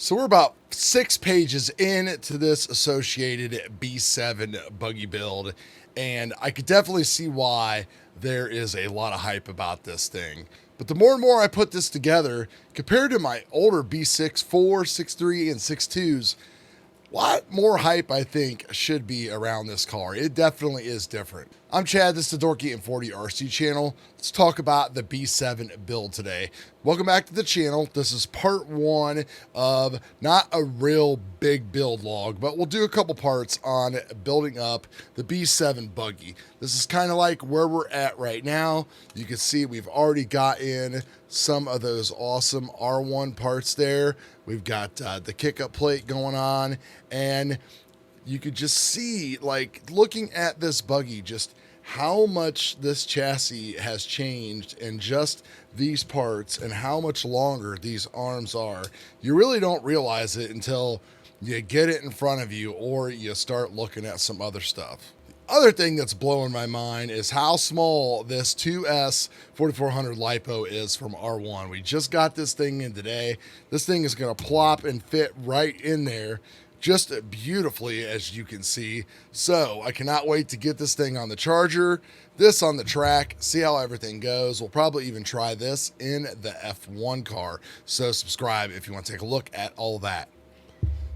So we're about 6 pages into this associated B7 buggy build, and I could definitely see why there is a lot of hype about this thing. But the more and more I put this together, compared to my older B6 4, 6.3, and 6.2s, lot more hype I think should be around this car. It definitely is different. I'm Chad, this is the Dorky and 40 RC channel. Let's talk about the B7 build today. Welcome back to the channel. This is part one of not a real big build log, but we'll do a couple parts on building up the B7 buggy. This is kind of like where we're at right now. You can see we've already got in some of those awesome R1 parts there. We've got the kick-up plate going on, and you could just see, like, looking at this buggy, just how much this chassis has changed in just these parts and how much longer these arms are. You really don't realize it until you get it in front of you or you start looking at some other stuff. Other thing that's blowing my mind is how small this 2S 4400 LiPo is from R1. We just got this thing in today. This thing is going to plop and fit right in there just beautifully, as you can see. So I cannot wait to get this thing on the charger, this on the track, see how everything goes. We'll probably even try this in the F1 car. So subscribe if you want to take a look at all that.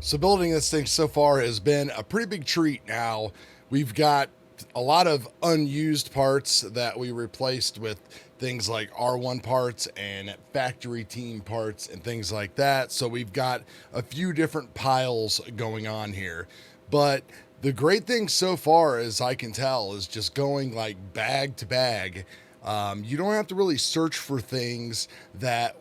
So building this thing so far has been a pretty big treat. Now we've got a lot of unused parts that we replaced with things like R1 parts and factory team parts and things like that. So we've got a few different piles going on here. But the great thing so far, as I can tell, is just going like bag to bag. You don't have to really search for things that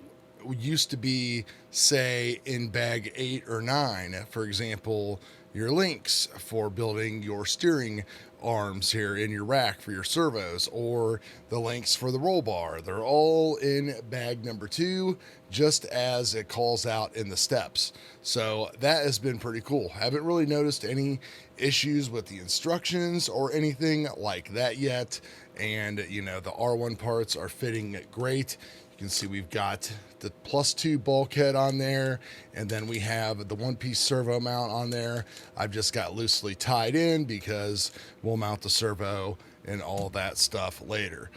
used to be, say, in bag 8 or 9. For example, your links for building your steering arms here in your rack for your servos, or the links for the roll bar. They're all in bag number 2, just as it calls out in the steps. So that has been pretty cool. Haven't really noticed any issues with the instructions or anything like that yet. And, you know, the R1 parts are fitting great. You can see we've got the +2 bulkhead on there, and then we have the one-piece servo mount on there. I've just got loosely tied in because we'll mount the servo and all that stuff later.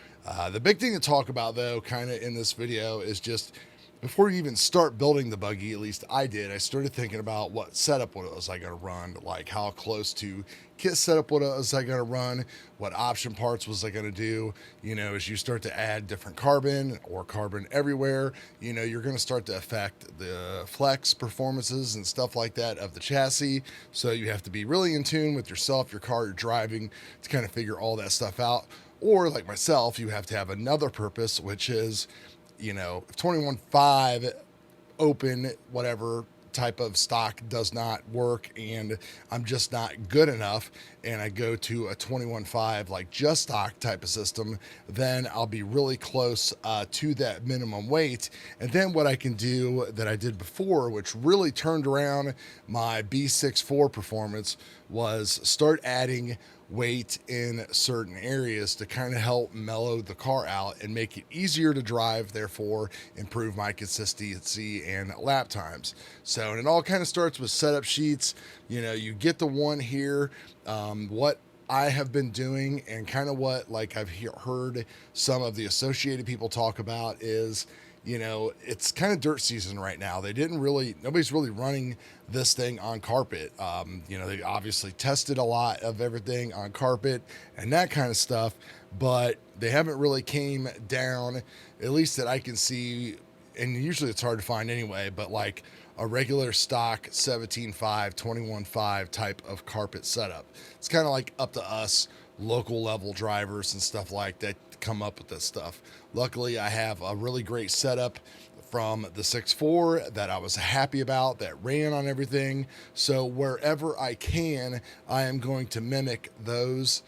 The big thing to talk about, though, kind of in this video is just before you even start building the buggy, at least I did, I started thinking about what setup was I going to run, like how close to kit setup was I going to run, what option parts was I going to do. You know, as you start to add different carbon or carbon everywhere, you know, you're going to start to affect the flex performances and stuff like that of the chassis. So you have to be really in tune with yourself, your car you're driving, to kind of figure all that stuff out. Or like myself, you have to have another purpose, which is, you know, if 21.5 open, whatever type of stock does not work and I'm just not good enough, and I go to a 21.5 like just stock type of system, then I'll be really close to that minimum weight. And then what I can do that I did before, which really turned around my B64 performance, was start adding weight in certain areas to kind of help mellow the car out and make it easier to drive, therefore improve my consistency and lap times. So, and it all kind of starts with setup sheets. You know, you get the one here. What I have been doing and kind of what, like, I've heard some of the associated people talk about is, you know, it's kind of dirt season right now. Nobody's really running this thing on carpet. You know, they obviously tested a lot of everything on carpet and that kind of stuff, but they haven't really came down, at least that I can see. And usually it's hard to find anyway, but like a regular stock 17.5, 21.5 type of carpet setup. It's kind of like up to us local level drivers and stuff like that to come up with this stuff. Luckily, I have a really great setup from the 6.4 that I was happy about, that ran on everything. So wherever I can, I am going to mimic those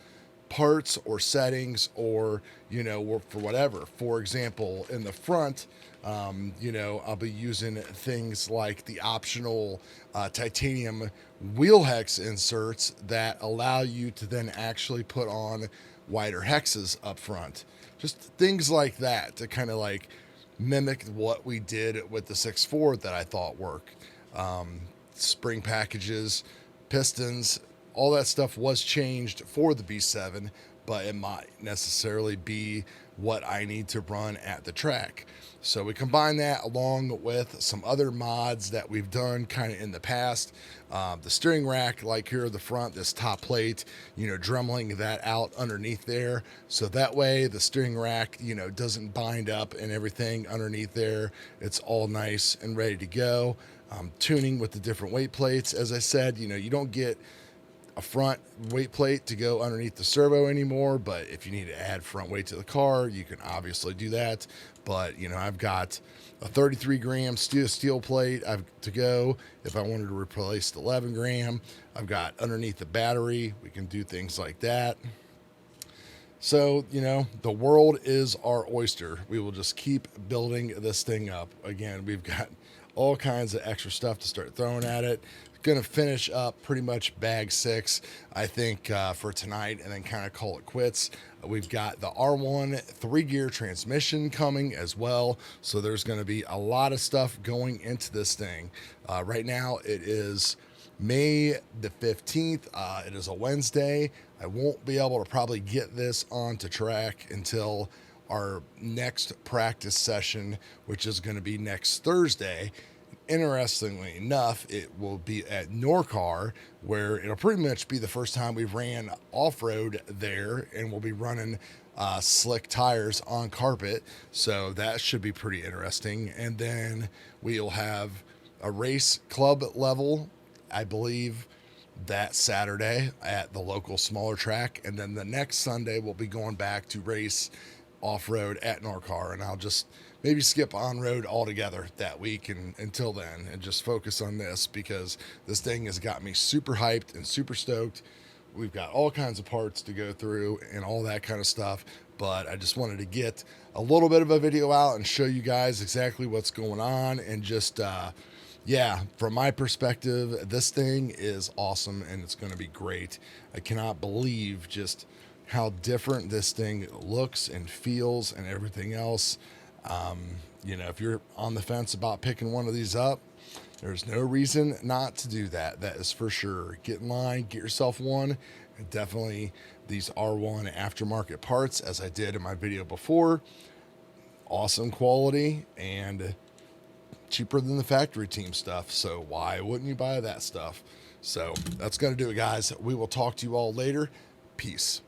parts or settings, or, you know, for whatever. For example, in the front, you know, I'll be using things like the optional titanium wheel hex inserts that allow you to then actually put on wider hexes up front. Just things like that to kind of like mimic what we did with the 6.4 that I thought worked. spring packages, pistons, all that stuff was changed for the B7, but it might necessarily be what I need to run at the track. So we combine that along with some other mods that we've done kind of in the past. The steering rack, like here at the front, this top plate, dremeling that out underneath there. So that way the steering rack, doesn't bind up and everything underneath there. It's all nice and ready to go. Tuning with the different weight plates. As I said, you don't get a front weight plate to go underneath the servo anymore, but if you need to add front weight to the car, you can obviously do that. But I've got a 33 gram steel plate to go if I wanted to replace the 11 gram. I've got underneath the battery, we can do things like that. So, the world is our oyster. We will just keep building this thing up. Again, we've got all kinds of extra stuff to start throwing at it. Going to finish up pretty much bag 6, I think, for tonight, and then kind of call it quits. We've got the R1 3-gear transmission coming as well, so there's going to be a lot of stuff going into this thing. Right now, it is May the 15th. It is a Wednesday. I won't be able to probably get this onto track until our next practice session, which is going to be next Thursday. Interestingly enough, it will be at Norcar, where it'll pretty much be the first time we've ran off-road there, and we'll be running slick tires on carpet, so that should be pretty interesting. And then we'll have a race club level, I believe, that Saturday at the local smaller track, and then the next Sunday we'll be going back to race off-road at Norcar, and I'll just maybe skip on-road altogether that week and until then, and just focus on this, because this thing has got me super hyped and super stoked. We've got all kinds of parts to go through and all that kind of stuff, but I just wanted to get a little bit of a video out and show you guys exactly what's going on, and just from my perspective, this thing is awesome and it's going to be great. I cannot believe just how different this thing looks and feels and everything else. If you're on the fence about picking one of these up, there's no reason not to do that. That is for sure. Get in line, get yourself one, and definitely these R1 aftermarket parts, as I did in my video before. Awesome quality and cheaper than the factory team stuff. So why wouldn't you buy that stuff? So that's going to do it, guys. We will talk to you all later. Peace.